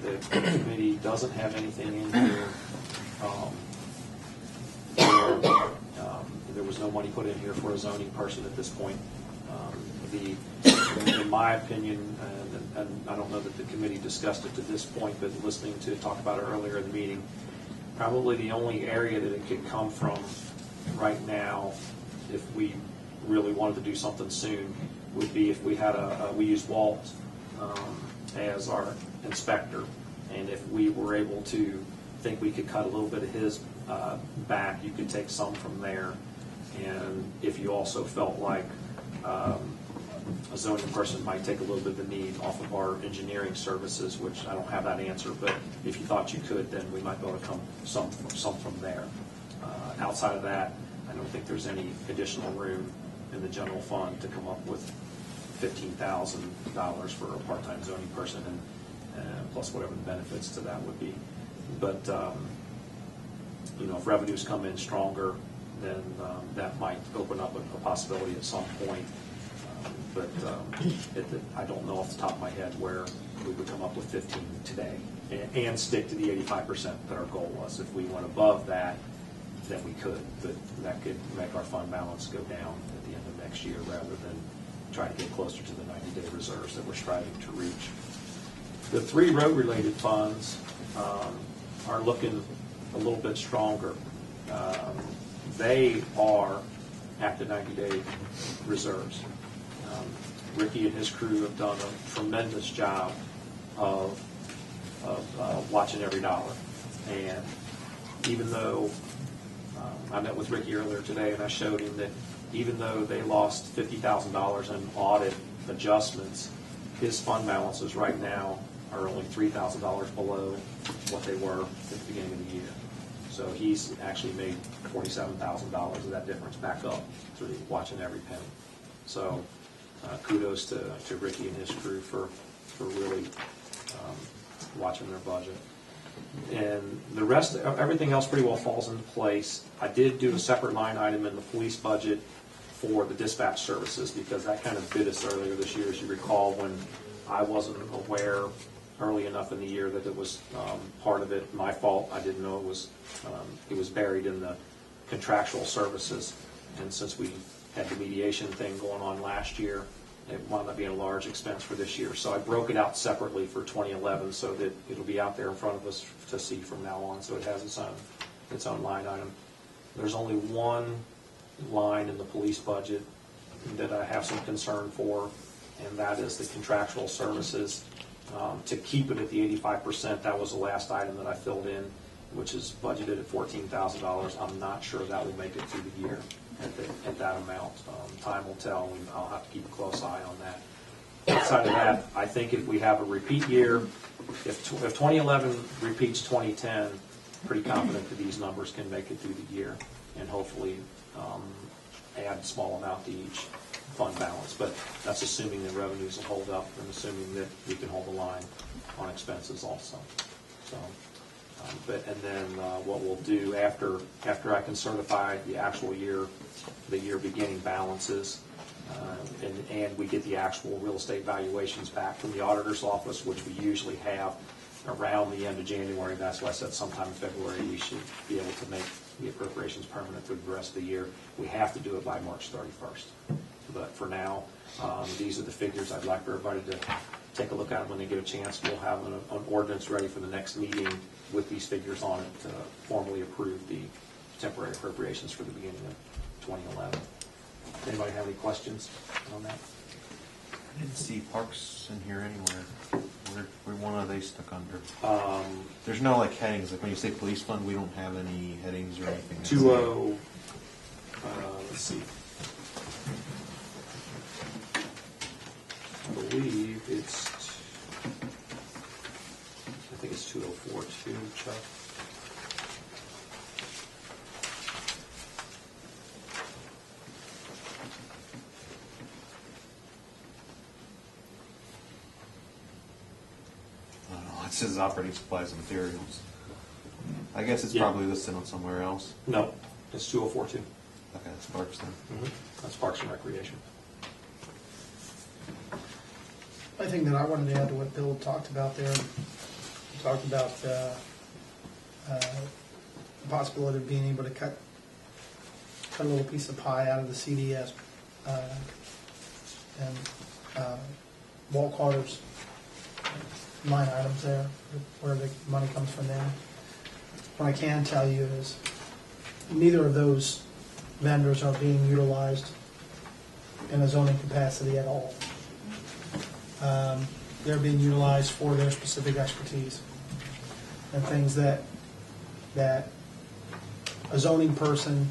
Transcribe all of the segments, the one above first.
The committee doesn't have anything in here. There was no money put in here for a zoning person at this point. In my opinion, and I don't know that the committee discussed it to this point, but listening to talk about it earlier in the meeting, probably the only area that it could come from right now, if we really wanted to do something soon, would be if we had we used Walt as our inspector, and if we were able to think we could cut a little bit of his back, you could take some from there. And if you also felt like a zoning person might take a little bit of the need off of our engineering services, which I don't have that answer, but if you thought you could, then we might be able to come some from there. Outside of that, I don't think there's any additional room in the general fund to come up with $15,000 for a part-time zoning person, and plus whatever the benefits to that would be. But if revenues come in stronger, then that might open up a possibility at some point. But I don't know off the top of my head where we would come up with 15 today and stick to the 85% that our goal was. If we went above that, then we could, but that could make our fund balance go down at the end of next year rather than try to get closer to the 90-day reserves that we're striving to reach. The 3 road-related funds are looking a little bit stronger. They are at the 90-day reserves. Ricky and his crew have done a tremendous job of watching every dollar. And even though I met with Ricky earlier today and I showed him that even though they lost $50,000 in audit adjustments, his fund balances right now are only $3,000 below what they were at the beginning of the year. So he's actually made $47,000 of that difference back up through watching every penny. So kudos to Ricky and his crew for really watching their budget. And the rest, everything else pretty well falls into place. I did do a separate line item in the police budget for the dispatch services because that kind of bit us earlier this year, as you recall, when I wasn't aware early enough in the year that it was part of it. My fault. I didn't know it was buried in the contractual services. And since we had the mediation thing going on last year, it wound up being a large expense for this year. So I broke it out separately for 2011 so that it'll be out there in front of us to see from now on, so it has its own line item. There's only one line in the police budget that I have some concern for, and that is the contractual services. To keep it at the 85%, that was the last item that I filled in, which is budgeted at $14,000. I'm not sure that will make it through the year at that amount. Time will tell, and I'll have to keep a close eye on that. Outside of that, I think if we have a repeat year, if 2011 repeats 2010, pretty confident that these numbers can make it through the year and hopefully add a small amount to each fund balance. But that's assuming the revenues will hold up and assuming that we can hold the line on expenses also. So. And then what we'll do after I can certify the actual year, the year beginning balances, and we get the actual real estate valuations back from the auditor's office, which we usually have around the end of January. That's why I said sometime in February we should be able to make the appropriations permanent through the rest of the year. We have to do it by March 31st. But for now, these are the figures I'd like for everybody to take a look at when they get a chance. We'll have an ordinance ready for the next meeting with these figures on it to formally approve the temporary appropriations for the beginning of 2011. Anybody have any questions on that? I didn't see parks in here anywhere. Where one are they stuck under? There's no like headings. Like when you say police fund, we don't have any headings or anything. 20. Let's see. I believe it's. I think it's 2042, Chuck. I don't know. It says operating supplies and materials. I guess it's probably listed on somewhere else. No, it's 2042. Okay, that's Parks then. That's Parks and Recreation. only thing that I wanted to add to what Bill talked about there, he talked about the possibility of being able to cut a little piece of pie out of the CDS and Walt Carter's line items there, where the money comes from them. What I can tell you is neither of those vendors are being utilized in a zoning capacity at all. They're being utilized for their specific expertise and things that a zoning person,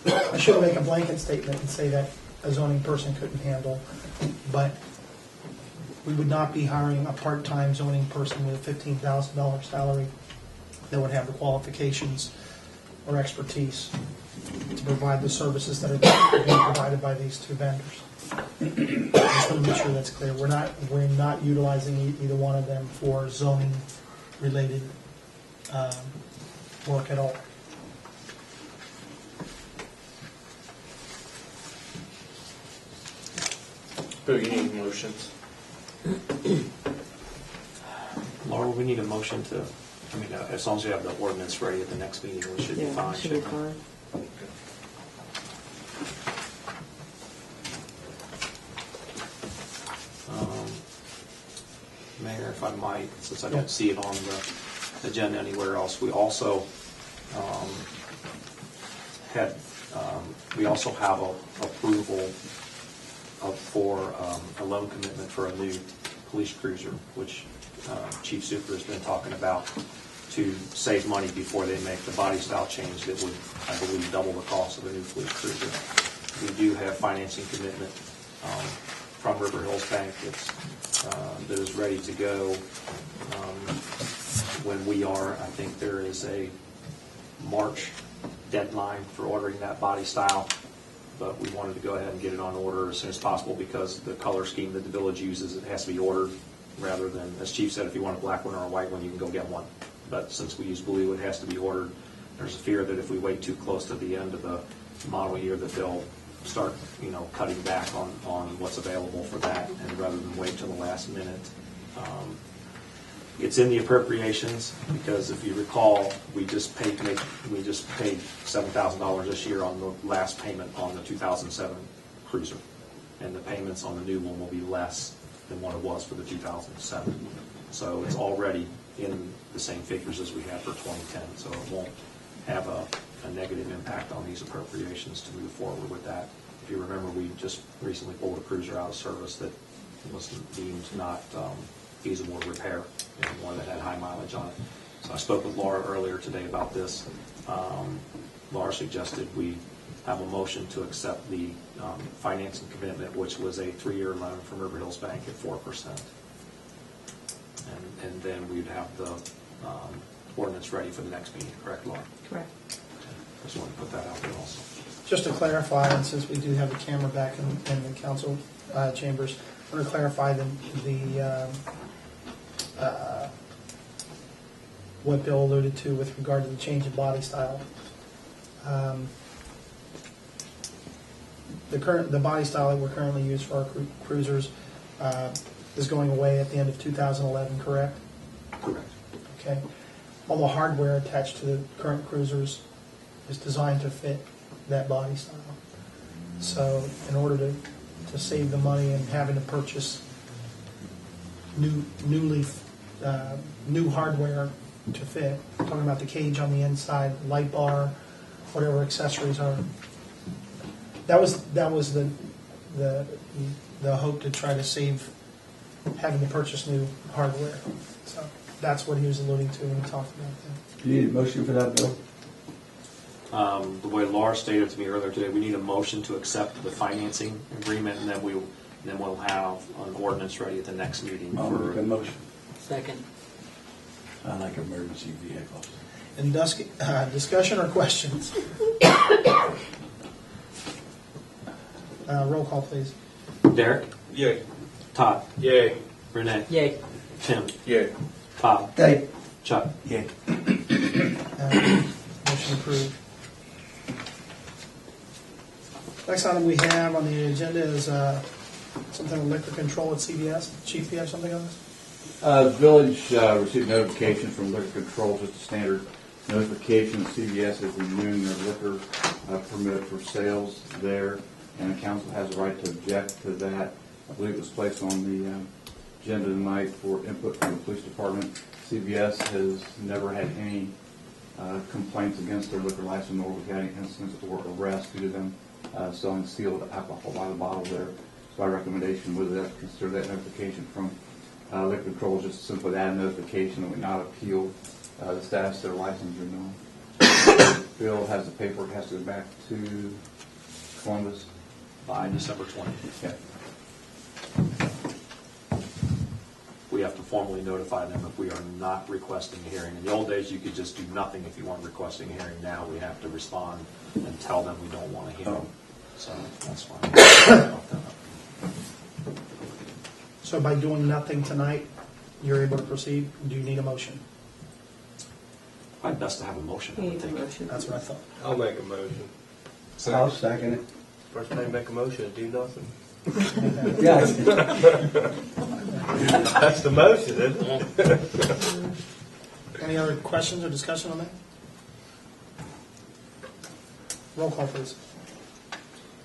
I shouldn't make a blanket statement and say that a zoning person couldn't handle, but we would not be hiring a part-time zoning person with a $15,000 salary that would have the qualifications or expertise to provide the services that are being provided by these two vendors. Just want to make sure that's clear. We're not utilizing either one of them for zoning related work at all. Do you need motions? Laura, we need a motion to, I mean, as long as you have the ordinance ready at the next meeting, we should be fine. Should be shouldn't we? fine. Mayor, if I might, since I don't see it on the agenda anywhere else, we also have approval for a loan commitment for a new police cruiser, which Chief Super has been talking about, to save money before they make the body style change that would, I believe, double the cost of a new police cruiser. We do have financing commitment from River Hills Bank that is ready to go when we are. I think there is a March deadline for ordering that body style, but we wanted to go ahead and get it on order as soon as possible because the color scheme that the village uses, it has to be ordered rather than, as Chief said, if you want a black one or a white one, you can go get one. But since we use blue, it has to be ordered. There's a fear that if we wait too close to the end of the model year that they'll start, cutting back on what's available for that, and rather than wait till the last minute. It's in the appropriations because if you recall, we just paid $7,000 this year on the last payment on the 2007 cruiser, and the payments on the new one will be less than what it was for the 2007. So it's already in the same figures as we had for 2010. So it won't have a negative impact on these appropriations to move forward with that. If you remember, we just recently pulled a cruiser out of service that was deemed not feasible to repair, one that had high mileage on it. So I spoke with Laura earlier today about this. Laura suggested we have a motion to accept the financing commitment, which was a 3-year loan from River Hills Bank at 4%. And then we'd have the ordinance ready for the next meeting, correct, Laura? Correct. I just want to put that out there also. Just to clarify, and since we do have the camera back in the council chambers, I want to clarify what Bill alluded to with regard to the change in body style. The body style that we're currently using for our cruisers is going away at the end of 2011, correct? Correct. Okay. All the hardware attached to the current cruisers is designed to fit that body style. So in order to save the money and having to purchase new hardware to fit, I'm talking about the cage on the inside, light bar, whatever accessories are. That was the hope, to try to save having to purchase new hardware. So that's what he was alluding to when he talked about that. Do you need a motion for that, Bill? The way Laura stated to me earlier today, we need a motion to accept the financing agreement, and then we'll have an ordinance ready at the next meeting. I'll make a motion. Second. I like emergency vehicles. And discussion or questions? Roll call, please. Derek? Yay. Todd? Yay. Renee? Yay. Tim? Yay. Bob? Yay. Chuck? Yay. Motion approved. Next item we have on the agenda is Something with liquor control at CVS. Chief, you have something on this? The village received notification from liquor control, just a standard notification. CVS is renewing their liquor permit for sales there, and the council has a right to object to that. I believe it was placed on the agenda tonight for input from the police department. CVS has never had any complaints against their liquor license, nor we've had any incidents or arrests due to them selling sealed alcohol by the bottle there. So my recommendation was that consider that notification from liquor control, just simply that notification that we not appeal the status of their license renewal. Bill has the paperwork, has to go back to Columbus. By December 20th. Yeah. We have to formally notify them if we are not requesting a hearing. In the old days, you could just do nothing if you weren't requesting a hearing. Now we have to respond and tell them we don't want a hearing. So that's fine. So by doing nothing tonight, you're able to proceed? Do you need a motion? Probably best to have a motion, I would think. That's what I thought. I'll make a motion. I'll second it. First time make a motion, do nothing. Yes. That's the motion, isn't it? Any other questions or discussion on that? Roll call, please.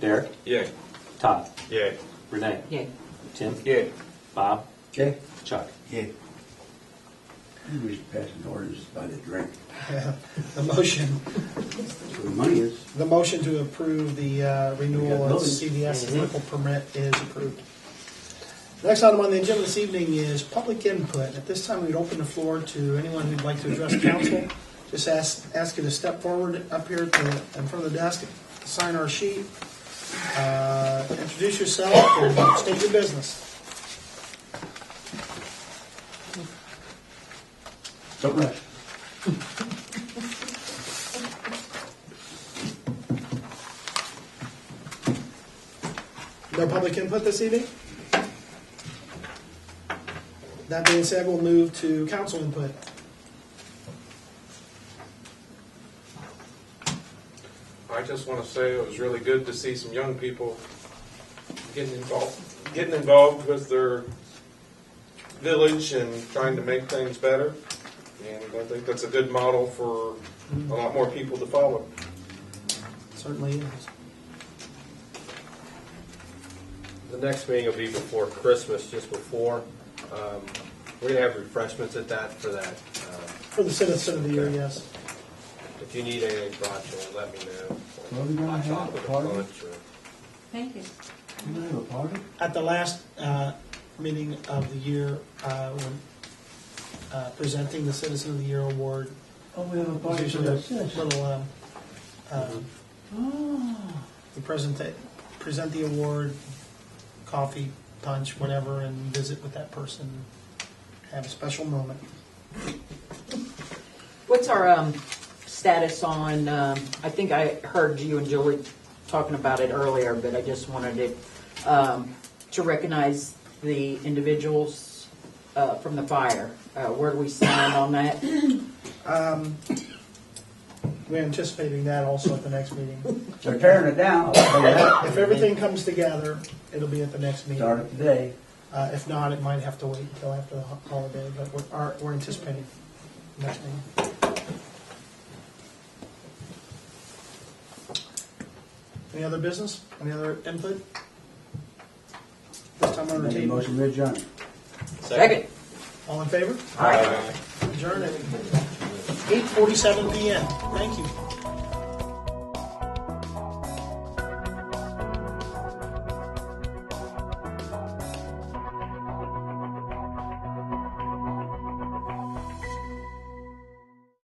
Derek? Yay. Todd? Yay. Renee? Yay. Tim? Yay. Bob? Okay. Chuck? Yeah. We should pass an ordinance by the drink. The motion. That's where the money is. The motion to approve the renewal of buildings. CVS liquor permit is approved. Next item on the agenda this evening is public input. At this time, we'd open the floor to anyone who'd like to address council. Just ask you to step forward up here in front of the desk, sign our sheet, introduce yourself, and state your business. Don't rush. No public input this evening? That being said, we'll move to council input. I just want to say it was really good to see some young people getting involved with their village and trying to make things better. And I think that's a good model for a lot more people to follow. Certainly is. The next meeting will be before Christmas, just before. We're going to have refreshments at that for that. For the citizen of the year, Okay. yes. If you need anything brought to you, let me know. Well, we're gonna Hot have a chocolate or party? lunch or- Thank you. You gonna have a party? At the last meeting of the year, when presenting the Citizen of the Year award, Oh, we have a party for usually the a citizens. little, we present the award, coffee, punch, whatever, and visit with that person, have a special moment. What's our status on, I think I heard you and Julie talking about it earlier, but I just wanted to recognize the individuals from the fire. Where do we stand on that? We're anticipating that also at the next meeting. They're tearing it down. I'll tell you that. If everything comes together, it'll be at the next meeting. Start it today. If not, it might have to wait until after the holiday, but we're anticipating next meeting. Any other business? Any other input? This time on the Make a table. motion to adjourn. Second. All in favor? Aye. Adjourn at 8:47 PM. Thank you.